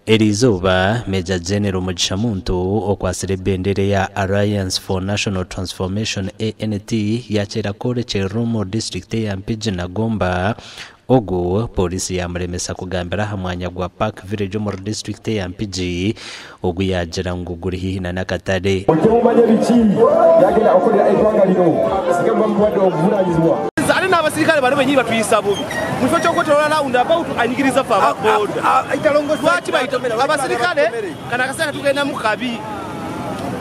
Erizoba Major General Mugisha Muntu okwasira ebendere ya Alliance for National Transformation ANT yachera kore Cherumo District ya Mpigi na Gomba. Ogu polisi yamuremesa kugambira hamwanya gwa Park Village mu district ya Mpigi ogu yagera nguguri hihi na Nakatare. Yagenda okolera eggwanga lino sigamba mukwadde okuvunanyizibwa ali n'abasirikale bano bennyini batuyisa bubi mu kifo ky'okwetooloola rawundi about anyigiriza ffe ababooda lwaki abasirikale kana akaseera tugendamu kabi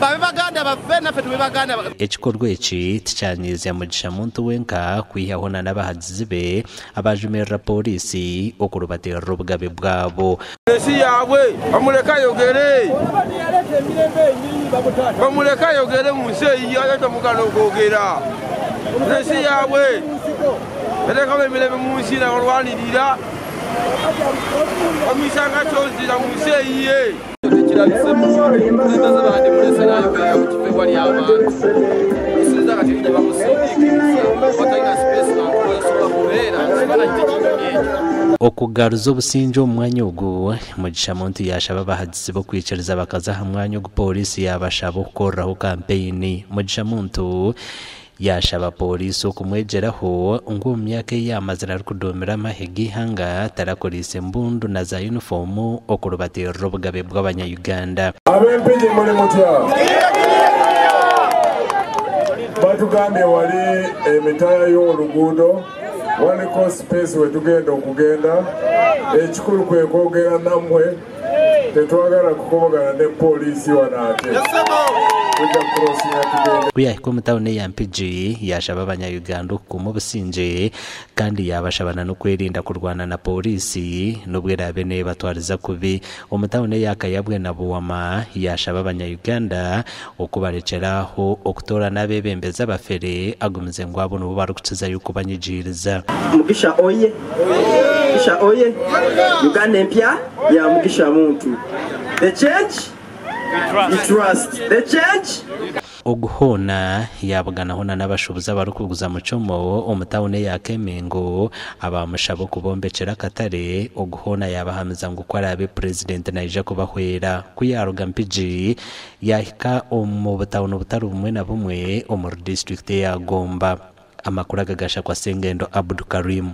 babe baganda baffe naffe tube baganda. Ekikorwa eki tikyanyiza Mugisha Muntu wenka kwihahona n'abahagizi be abajumirira polisi okurubatira obugabe bwabo. Esi yaabwe bamuleka yogere mu nsi eyi ate tomugana okwogera. Esi yaabwe erekamu emirembe mu nsi naolwanirira omisanga kyozira mu nsi eyiye. Okugaruza obusinge omwanya ogu Mugisha Muntu yashaba abahagizi bokwikiriza abakazi aha mwanya ogu polisi yabashaba okukoreraho kampeyini. Mugisha Muntu yashaba polisi okumwegeraho ng'omu myaka ey'amazima arikudomera amahega ihanga tarakolisa embundu na za uniformu okurubatirira obugabe bw'Abanya-Uganda. Ab'Empigi muli mutya? Batugambye wali emitala y'oluguudo waliko space wetugenda okugenda. Ekikulu kwe kwogera nammwe tetwagala kukobagana ne polisi wanaate. Kuyahika omu tawuni ya Mpigi yashaba Abanya-Uganda okukuuma obusinge kandi yabashabana n'okwerinda kurwana na polisi n'obwerabe nebatwariza kubi. Omu tawuni ya Kayabwe na Buwama yashaba Abanya-Uganda okubarekeraho okutoora n'abebembezi abafere agumize ngu abo nibo barikukizayo okubanyigiriza. Mugisha oye, Mugisha oye, Uganda empya ya Mugisha Muntu. The change, we trust. The change. Oguhona yabuganahona n'abashubuzi abarikuguza mu kyomo omu tawuni ya Kemengo abamushaba kubombekera akatare. Oguhona yabahamiza ngu ko arabe president naija kubahwera kuyaruga Mpigi yahika omu butawuni butari bumwe na bumwe omu district ya Gomba. Amakuru agagasha kwa Sengendo Abdul Karim.